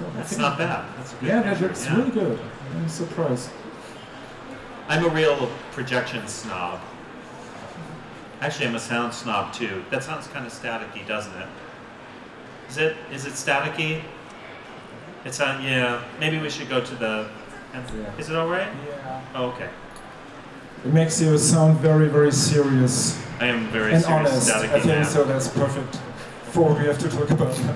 So that's not bad. That's a good that picture, looks really good. I'm surprised. I'm a real projection snob. Actually, I'm a sound snob too. That sounds kind of staticky, doesn't it? Is it staticky? It's on. Yeah. Maybe we should go to the. Yeah. Is it all right? Yeah. Oh, okay. It makes you sound very, very serious. I am very and serious, honest. staticky I think man. so. That's perfect for what we have to talk about now.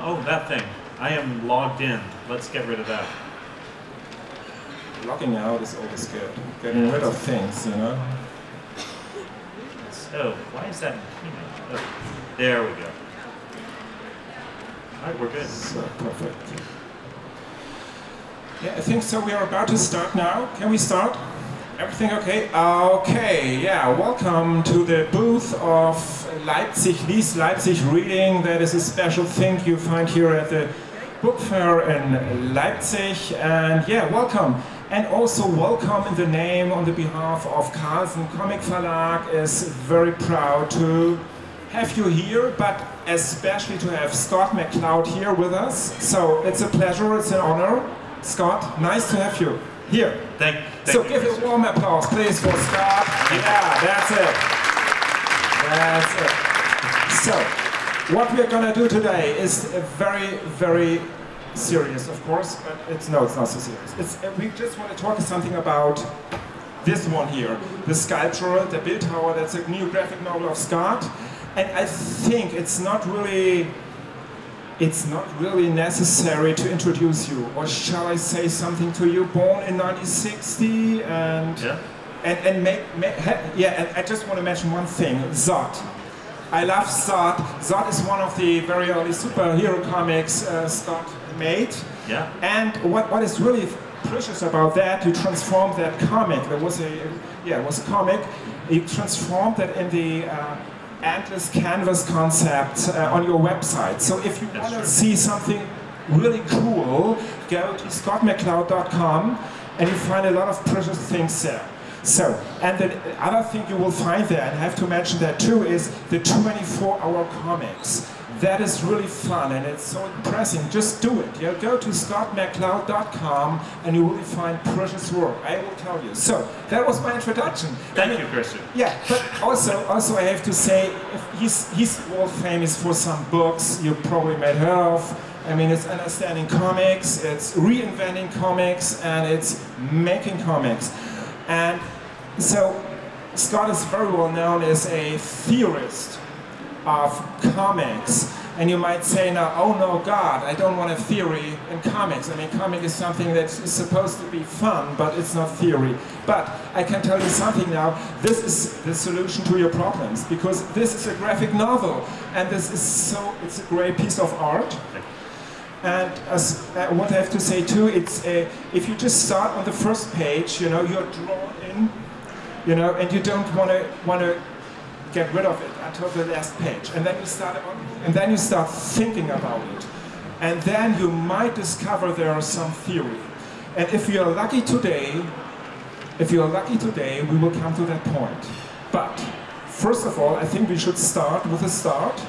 Oh, that thing. I am logged in. Let's get rid of that. Logging out is always good. Getting rid of things, you know. So, why is that? Oh, there we go. All right, we're good. So perfect. Yeah, I think so. We are about to start now. Can we start? Everything okay? Okay, yeah. Welcome to the booth of Leipzig Reading. That is a special thing you find here at the book fair in Leipzig. And yeah, welcome. And also welcome in the name on the behalf of Carlsen Comics Verlag. Is very proud to have you here, but especially to have Scott McCloud here with us. So it's a pleasure, it's an honor. Scott, nice to have you here. Thank so you, give Mr. a warm applause, please, for Scott. Yeah, that's it. That's it. So, what we're gonna do today is very, very serious, of course, but it's not so serious. We just want to talk something about this one here, the sculpture, the Bildhauer. That's a new graphic novel of Scott, and I think it's not really necessary to introduce you, or shall I say something to you? Born in 1960, and I just want to mention one thing: Zod. I love Zod. Zod is one of the very early superhero comics Scott made. Yeah. And what is really precious about that, you transformed that comic. It was a comic. You transformed that in the endless canvas concept on your website. So if you want to see something really cool, go to scottmccloud.com and you find a lot of precious things there. So, and the other thing you will find there, and I have to mention that too, is the 24-hour comics. That is really fun and it's so impressive. Just do it. You go to scottmccloud.com and you will find precious work. I will tell you. So that was my introduction. Thank you, Christian. Yeah, but also I have to say, he's world famous for some books you probably may heard of. I mean, it's understanding comics, it's reinventing comics, and it's making comics. And so Scott is very well known as a theorist of comics, and you might say now, oh no, God, I don't want a theory in comics. I mean, comic is something that is supposed to be fun, but it's not theory. But I can tell you something now, this is the solution to your problems, because this is a graphic novel, and this is it's a great piece of art. And what I have to say too, it's if you just start on the first page, you know, you're drawn in, you know, and you don't want to get rid of it until the last page, and then you start thinking about it, and then you might discover there is some theory. And if you're lucky today, we will come to that point. But first of all, I think we should start with a start,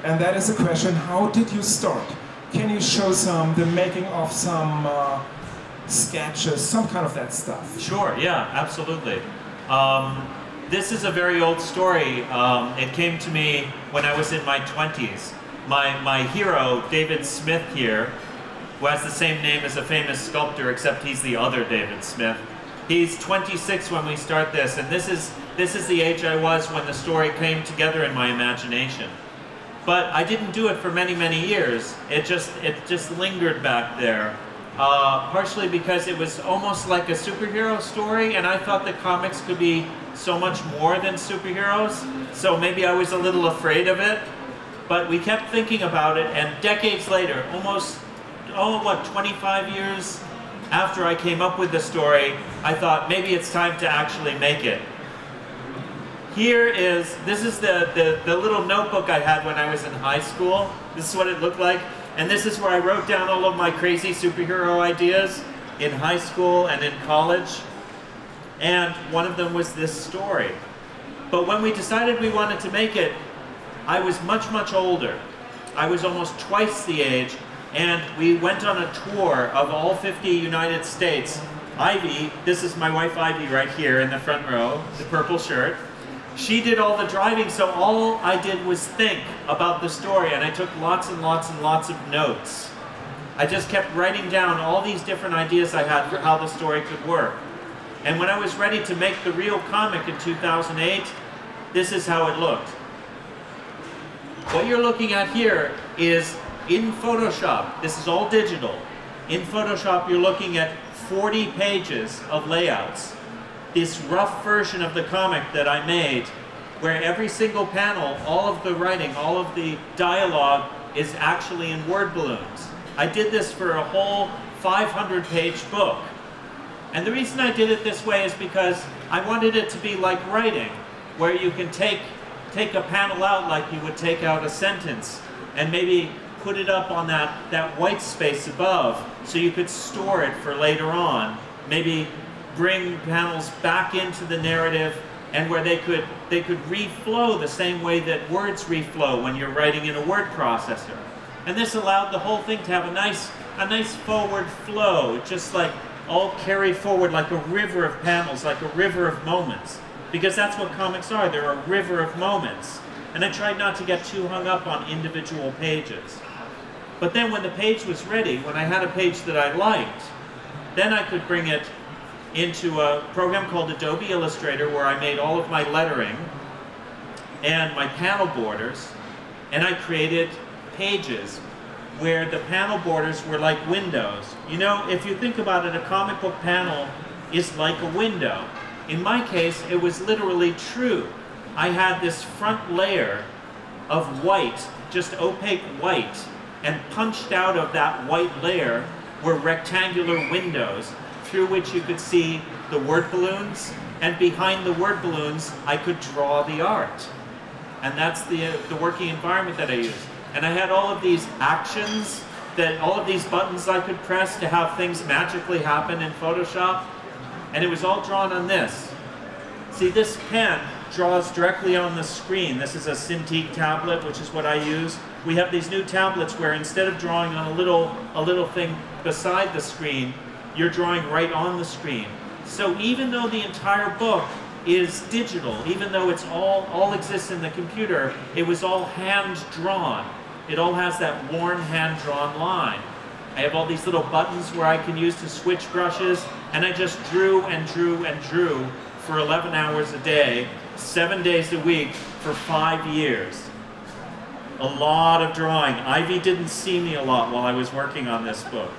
and that is the question: how did you start? Can you show the making of some sketches, some kind of that stuff? Sure, yeah, absolutely. This is a very old story. It came to me when I was in my 20s. My hero, David Smith here, who has the same name as a famous sculptor, except he's the other David Smith. He's 26 when we start this, and this is the age I was when the story came together in my imagination. But I didn't do it for many, many years. It just lingered back there. Partially because it was almost like a superhero story, and I thought that comics could be so much more than superheroes. So maybe I was a little afraid of it. But we kept thinking about it, and decades later, almost, 25 years after I came up with the story, I thought maybe it's time to actually make it. This is the little notebook I had when I was in high school. This is what it looked like. And this is where I wrote down all of my crazy superhero ideas in high school and in college. And one of them was this story. But when we decided we wanted to make it, I was much, much older. I was almost twice the age, and we went on a tour of all 50 United States. Ivy, this is my wife Ivy right here in the front row, the purple shirt. She did all the driving, so all I did was think about the story, and I took lots and lots and lots of notes. I just kept writing down all these different ideas I had for how the story could work. And when I was ready to make the real comic in 2008, this is how it looked. What you're looking at here is in Photoshop. This is all digital. In Photoshop, you're looking at 40 pages of layouts. This rough version of the comic that I made, where every single panel, all of the writing, all of the dialogue is actually in word balloons. I did this for a whole 500-page book. And the reason I did it this way is because I wanted it to be like writing, where you can take a panel out like you would take out a sentence, and maybe put it up on that white space above so you could store it for later on. Maybe bring panels back into the narrative, and where they could reflow the same way that words reflow when you're writing in a word processor. And this allowed the whole thing to have a nice forward flow, just like all carry forward like a river of panels, like a river of moments. Because that's what comics are, they're a river of moments. And I tried not to get too hung up on individual pages. But then when the page was ready, when I had a page that I liked, then I could bring it into a program called Adobe Illustrator, where I made all of my lettering and my panel borders, and I created pages where the panel borders were like windows. You know, if you think about it, a comic book panel is like a window. In my case, it was literally true. I had this front layer of white, just opaque white, and punched out of that white layer were rectangular windows through which you could see the word balloons, and behind the word balloons, I could draw the art. And that's the working environment that I used. And I had all of these actions, all of these buttons I could press to have things magically happen in Photoshop. And it was all drawn on this. See, this pen draws directly on the screen. This is a Cintiq tablet, which is what I use. We have these new tablets where instead of drawing on a little thing beside the screen, you're drawing right on the screen. So even though the entire book is digital, even though it's all exists in the computer, it was all hand-drawn. It all has that worn hand-drawn line. I have all these little buttons where I can use to switch brushes, and I just drew and drew and drew for 11 hours a day, 7 days a week, for 5 years. A lot of drawing. Ivy didn't see me a lot while I was working on this book.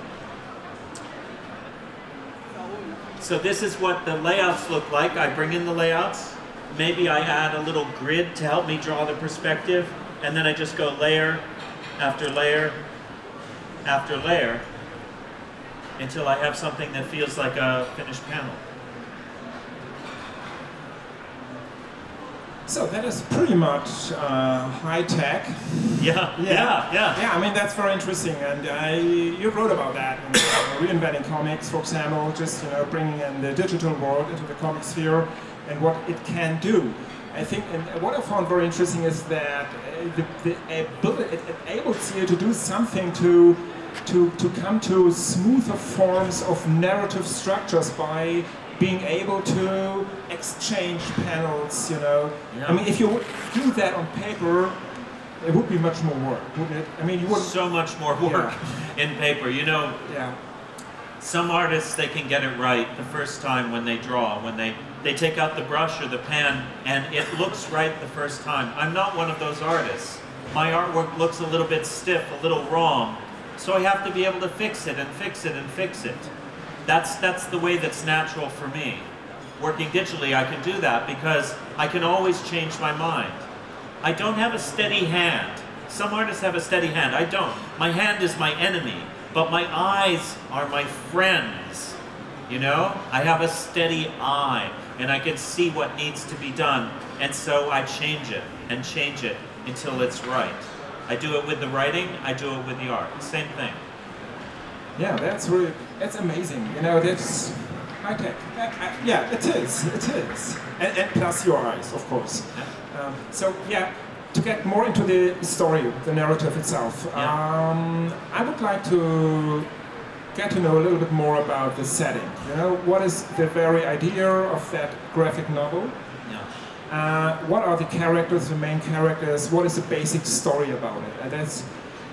So this is what the layouts look like. I bring in the layouts. Maybe I add a little grid to help me draw the perspective, and then I just go layer after layer after layer until I have something that feels like a finished panel. So that is pretty much high tech. Yeah. Yeah, I mean, that's very interesting, and you wrote about that in Reinventing Comics, for example, just bringing in the digital world into the comic sphere and what it can do. I think, and what I found very interesting is that it enables you to do something to come to smoother forms of narrative structures by being able to exchange panels, Yeah. I mean, if you would do that on paper, it would be much more work, wouldn't it? I mean, you would so much more work in paper. Yeah. Some artists, they can get it right the first time when they draw, when they take out the brush or the pen and it looks right the first time. I'm not one of those artists. My artwork looks a little bit stiff, a little wrong, so I have to be able to fix it and fix it and fix it. That's the way that's natural for me. Working digitally, I can do that because I can always change my mind. I don't have a steady hand. Some artists have a steady hand. I don't. My hand is my enemy, but my eyes are my friends. I have a steady eye, and I can see what needs to be done, and so I change it and change it until it's right. I do it with the writing, I do it with the art. Same thing. Yeah, that's amazing. high tech. Yeah, it is. It is. And plus your eyes, of course. Yeah. So yeah, to get more into the story, the narrative itself, I would like to get to know a little bit more about the setting. You know, what is the very idea of that graphic novel? Yeah. What are the characters, the main characters? What is the basic story about it?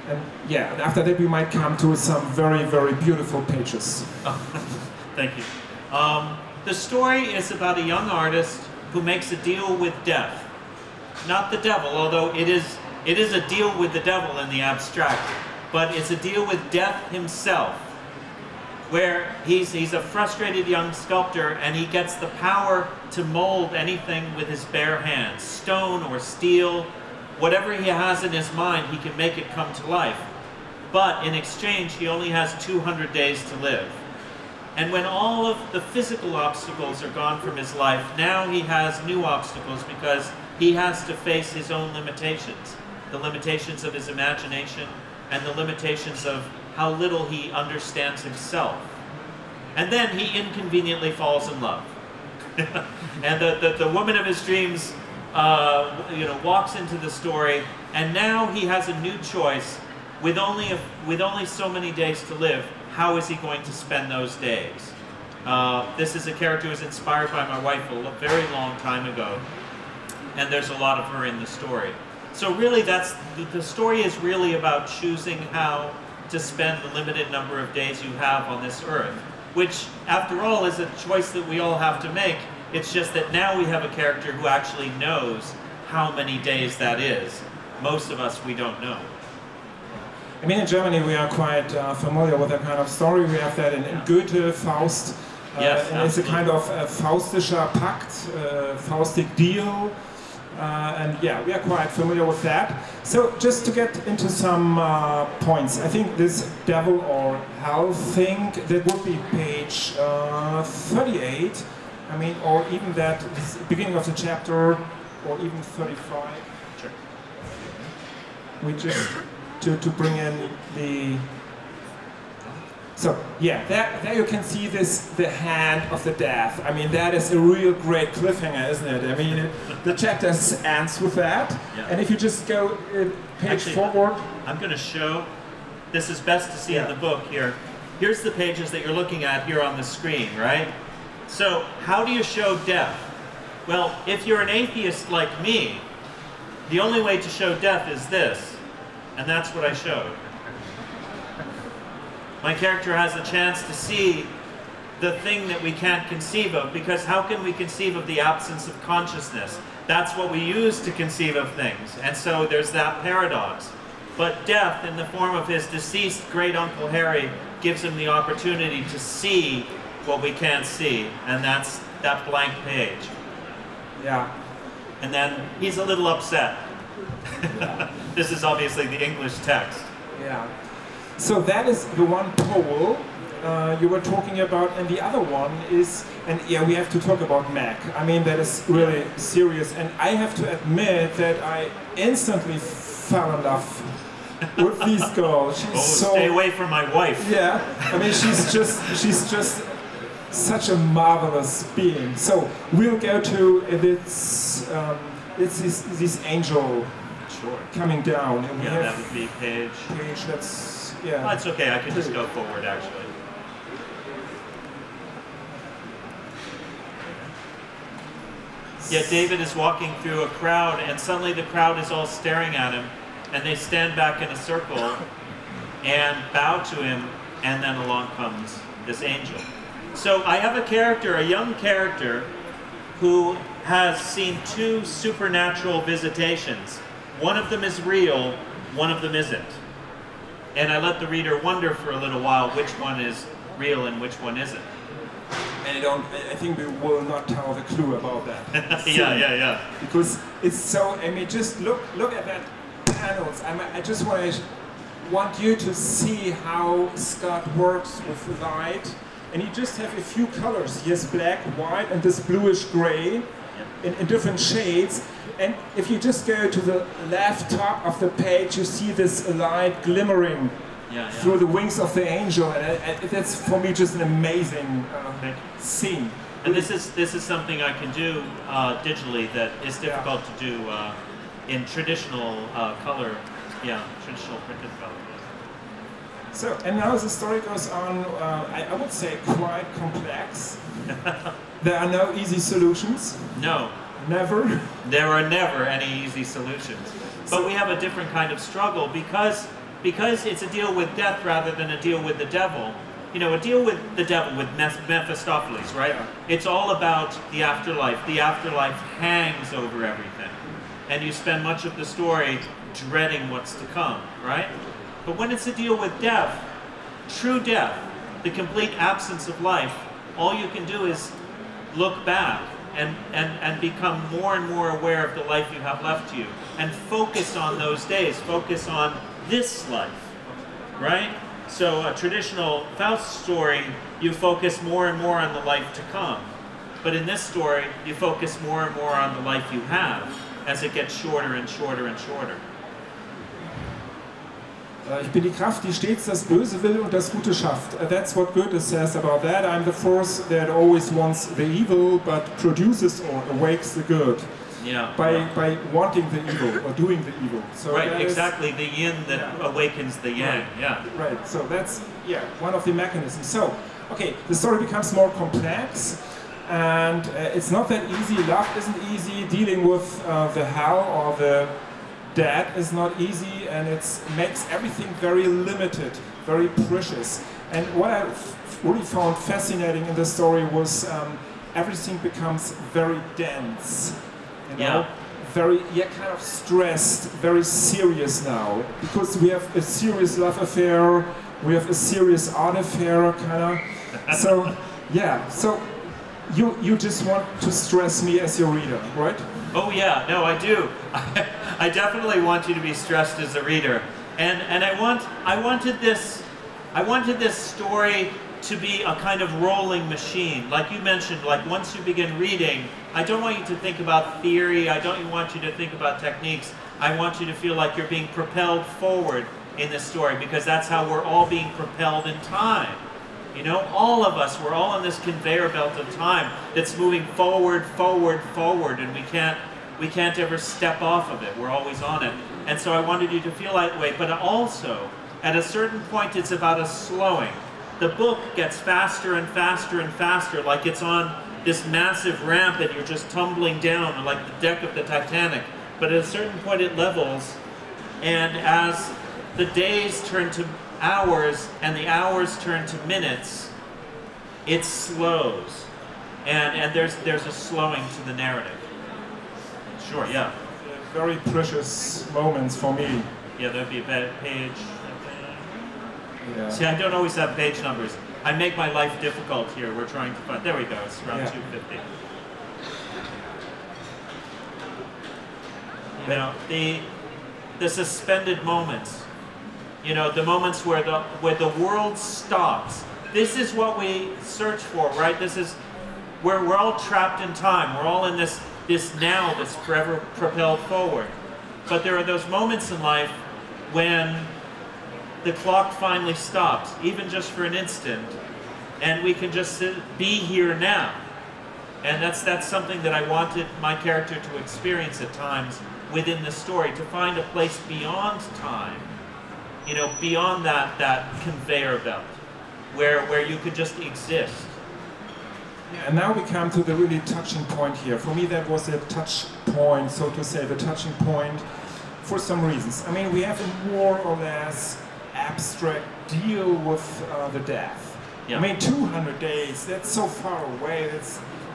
And yeah, and after that we might come to some very, very beautiful pages. Oh, thank you. The story is about a young artist who makes a deal with death. Not the devil, although it is a deal with the devil in the abstract, but it's a deal with death himself, where he's a frustrated young sculptor and he gets the power to mold anything with his bare hands, stone or steel, whatever he has in his mind, he can make it come to life. But in exchange, he only has 200 days to live. And when all of the physical obstacles are gone from his life, now he has new obstacles because he has to face his own limitations, the limitations of his imagination and the limitations of how little he understands himself. And then he inconveniently falls in love. And the woman of his dreams walks into the story, and now he has a new choice. With only so many days to live, how is he going to spend those days? This is a character who was inspired by my wife a very long time ago, and there's a lot of her in the story. So really, the story is really about choosing how to spend the limited number of days you have on this earth, which, after all, is a choice that we all have to make. It's just that now we have a character who actually knows how many days that is. Most of us, we don't know. I mean, in Germany we are quite familiar with that kind of story. We have that in Goethe, Faust. Yes, and it's a kind of Faustischer Pakt, Faustic deal. And yeah, we are quite familiar with that. So just to get into some points, I think this devil or hell thing, that would be page 38. I mean, or even that beginning of the chapter, or even 35. Sure. We just to bring in the. So yeah, there you can see the hand of the death. I mean, that is a real great cliffhanger, isn't it? I mean, the chapter ends with that, yeah. And if you just go page Actually, forward. I'm going to show. This is best to see in the book here. Here's the pages that you're looking at here on the screen, right? So, how do you show death? Well, if you're an atheist like me, the only way to show death is this, and that's what I showed. My character has a chance to see the thing that we can't conceive of, because how can we conceive of the absence of consciousness? That's what we use to conceive of things, and so there's that paradox. But death, in the form of his deceased great-uncle Harry, gives him the opportunity to see what we can't see, and that's that blank page. Yeah. And then he's a little upset. Yeah. This is obviously the English text. Yeah. So that is the one pole you were talking about, and the other one is, and yeah, we have to talk about Mac. I mean, that is really serious, and I have to admit that I instantly fell in love with this girl. She's stay away from my wife. Yeah, I mean, she's just such a marvelous being. So we'll go to this angel coming down. And yeah, that would be page. That's yeah. Oh, it's okay. I can just go forward actually. Yeah, David is walking through a crowd, and suddenly the crowd is all staring at him, and they stand back in a circle and bow to him, and then along comes this angel. So I have a character, a young character, who has seen two supernatural visitations. One of them is real, one of them isn't. And I let the reader wonder for a little while which one is real and which one isn't. And I think we will not tell the clue about that. Yeah. Because it's so, I mean, just look at that panels. I just want you to see how Scott works with light. And you just have a few colors. He has black, white, and this bluish gray in different shades. And if you just go to the left top of the page, you see this light glimmering through the wings of the angel, and that's for me just an amazing scene. And this is something I can do digitally that is difficult to do in traditional color, traditional printed color. So, and now the story goes on, I would say quite complex. There are no easy solutions. No. Never. There are never any easy solutions. But we have a different kind of struggle because it's a deal with death rather than a deal with the devil. You know, a deal with the devil, with Mephistopheles, right? Yeah. It's all about the afterlife. The afterlife hangs over everything. And you spend much of the story dreading what's to come, right? But when it's a deal with death, true death, the complete absence of life, all you can do is look back and become more and more aware of the life you have left to you. And focus on those days, focus on this life, right? So a traditional Faust story, you focus more and more on the life to come. But in this story, you focus more and more on the life you have as it gets shorter and shorter and shorter. Ich bin die Kraft, die stets das Böse will und das Gute schafft. That's what Goethe says about that. I'm the force that always wants the evil, but produces or awakes the good. Yeah. By wanting the evil or doing the evil. So right, exactly. The yin that awakens the yang. Right. Yeah. Right. So that's one of the mechanisms. So, okay, the story becomes more complex, and it's not that easy. Love isn't easy. Dealing with the hell or the dead is not easy, and it makes everything very limited, very precious. And what I really found fascinating in the story was everything becomes very dense. You know? Very, kind of stressed, very serious now, because we have a serious love affair, we have a serious art affair, kind of. So, so you just want to stress me as your reader, right? Oh yeah, no, I do. I definitely want you to be stressed as a reader, and I wanted this story to be a kind of rolling machine. Like you mentioned, like once you begin reading, I don't want you to think about theory, I don't want you to think about techniques, I want you to feel like you're being propelled forward in this story, because that's how we're all being propelled in time. You know, all of us, we're all on this conveyor belt of time that's moving forward, forward, forward, and we can't ever step off of it, we're always on it. And so I wanted you to feel that way, but also, at a certain point it's about a slowing. The book gets faster and faster and faster, like it's on this massive ramp and you're just tumbling down like the deck of the Titanic. But at a certain point it levels, and as the days turn to hours and the hours turn to minutes, it slows. And there's a slowing to the narrative. Sure, yeah. Very precious moments for me. Yeah, there'd be a page. Yeah. See, I don't always have page numbers. I make my life difficult here. We're trying to find. There we go. It's around 250. You know, the suspended moments. You know, the moments where the world stops. This is what we search for, right? This is where we're all trapped in time. We're all in this now that's forever propelled forward. But there are those moments in life when the clock finally stops, even just for an instant, and we can just be here now. And that's something that I wanted my character to experience at times within the story, to find a place beyond time, you know, beyond that conveyor belt, where you could just exist. Yeah, and now we come to the really touching point here. For me, that was a touch point, so to say, the touching point for some reasons. I mean, we have a more or less abstract deal with the death. Yeah. I mean, 200 days, that's so far away,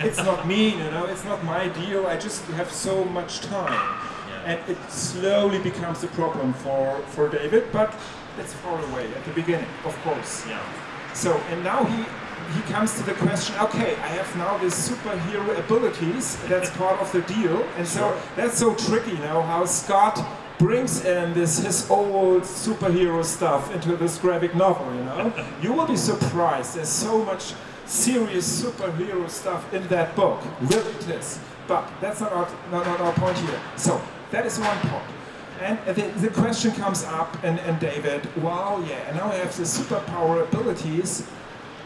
it's not me, you know, it's not my deal, I just have so much time. Yeah. And it slowly becomes a problem for David, but it's far away at the beginning, of course. Yeah. So, and now he comes to the question, okay, I have now these superhero abilities, that's part of the deal, and so that's so tricky, you know, how Scott brings in his old superhero stuff into this graphic novel, you know. You will be surprised, there's so much serious superhero stuff in that book, really it is. But that's not our point here. So, that is one part. And the question comes up, and David, wow, yeah, and now I have the superpower abilities.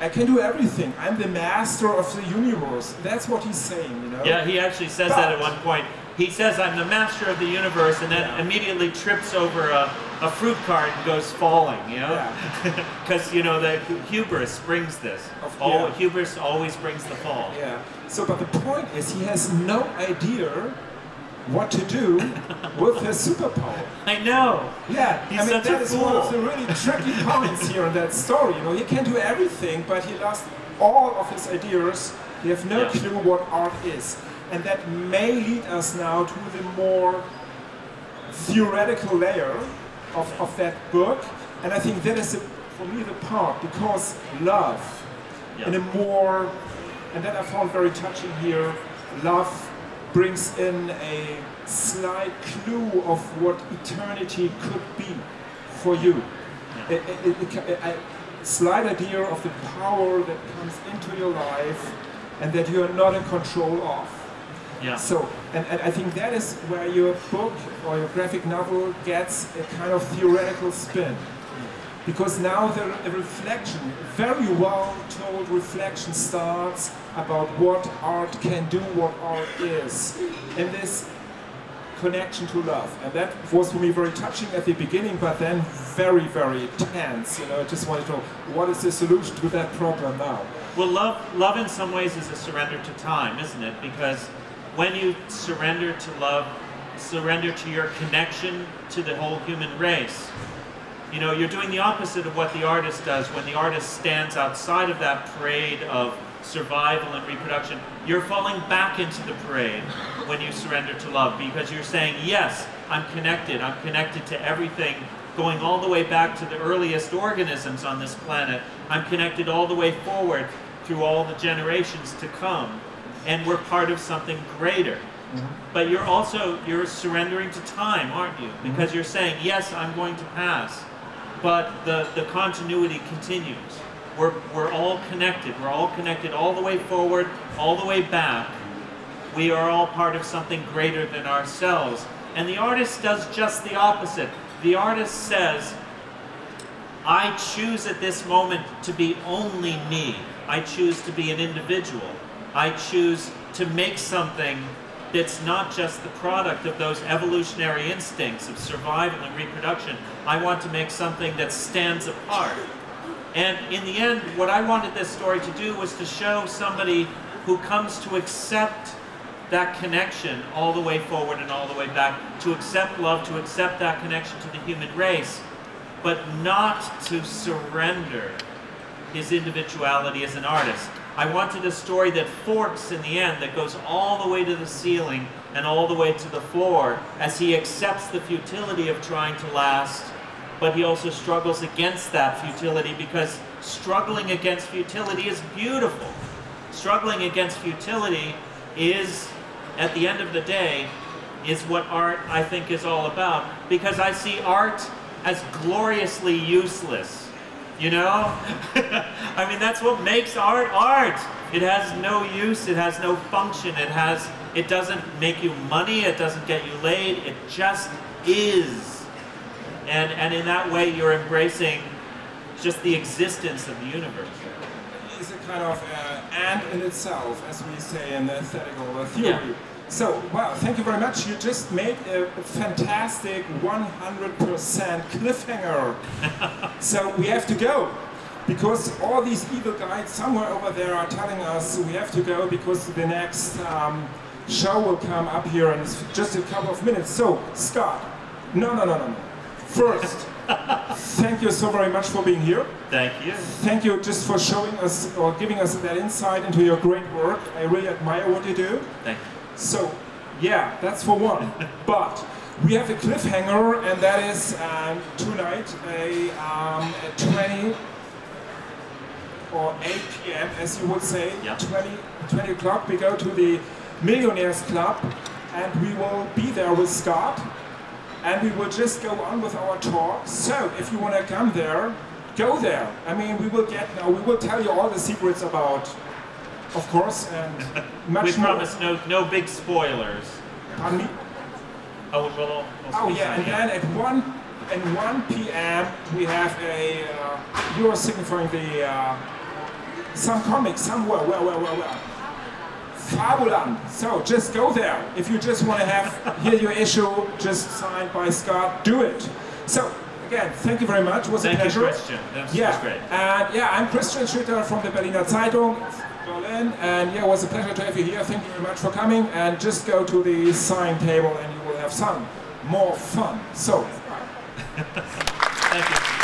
I can do everything. I'm the master of the universe. That's what he's saying, you know? Yeah, he actually says that at one point. He says, I'm the master of the universe, and then immediately trips over a fruit cart and goes falling, you know? Because, you know, the hubris brings this. Hubris always brings the fall. Yeah. So, but the point is, he has no idea what to do with his superpower. I know. Yeah, he's such that a is fool. one of the really tricky points here in that story. You know, he can do everything, but he lost all of his ideas. He has no clue what art is. And that may lead us now to the more theoretical layer of that book. And I think that is, for me, the part, because love, in a more, and that I found very touching here, love brings in a slight clue of what eternity could be for you. A slight idea of the power that comes into your life and that you are not in control of. Yeah. So, and I think that is where your book or your graphic novel gets a kind of theoretical spin. Because now the reflection, very well told reflection starts about what art can do, what art is, and this connection to love. And that was for me very touching at the beginning, but then very, very tense. You know, I just wanted to know, what is the solution to that problem now? Well, love in some ways is a surrender to time, isn't it? Because when you surrender to love, surrender to your connection to the whole human race, you know, you're doing the opposite of what the artist does. When the artist stands outside of that parade of survival and reproduction, you're falling back into the parade when you surrender to love, because you're saying, yes, I'm connected to everything, going all the way back to the earliest organisms on this planet. I'm connected all the way forward through all the generations to come, and we're part of something greater. But you're surrendering to time, aren't you? Because you're saying, yes, I'm going to pass, but the continuity continues. We're all connected. We're all connected all the way forward, all the way back. We are all part of something greater than ourselves. And the artist does just the opposite. The artist says, I choose at this moment to be only me. I choose to be an individual. I choose to make something that's not just the product of those evolutionary instincts of survival and reproduction. I want to make something that stands apart. And in the end, what I wanted this story to do was to show somebody who comes to accept that connection all the way forward and all the way back, to accept love, to accept that connection to the human race, but not to surrender his individuality as an artist. I wanted a story that forks in the end, that goes all the way to the ceiling and all the way to the floor, as he accepts the futility of trying to last, but he also struggles against that futility, because struggling against futility is beautiful. Struggling against futility is, at the end of the day, is what art, I think, is all about. Because I see art as gloriously useless. You know? I mean, that's what makes art art. It has no use, it has no function, it doesn't make you money, it doesn't get you laid, it just is. And in that way, you're embracing just the existence of the universe. It's a kind of and in itself, as we say in the aesthetical theory. Yeah. So, wow, thank you very much. You just made a fantastic 100% cliffhanger. So we have to go, because all these evil guys somewhere over there are telling us we have to go, because the next show will come up here in just a couple of minutes. So, Scott, no. First, thank you so very much for being here. Thank you. Thank you just for showing us, or giving us that insight into your great work. I really admire what you do. Thank you. So, yeah, that's for one. But we have a cliffhanger, and that is tonight at 20 or 8 p.m., as you would say, 20 o'clock. We go to the Millionaires Club, and we will be there with Scott, and we will just go on with our talk. So, if you want to come there, go there. I mean, we will tell you all the secrets about, of course, and much we more. promise no big spoilers. Pardon me? Oh, oh yeah, and then at 1 p.m. we have a, you are signifying the, some comics somewhere, where? Fabuland. So just go there. If you just want to hear your issue just signed by Scott, do it. So again, thank you very much. It was a pleasure. Thank you, Christian. That was great. And yeah, I'm Christian Schütter from the Berliner Zeitung, Berlin, and yeah, it was a pleasure to have you here. Thank you very much for coming. And just go to the sign table, and you will have some more fun. So, thank you.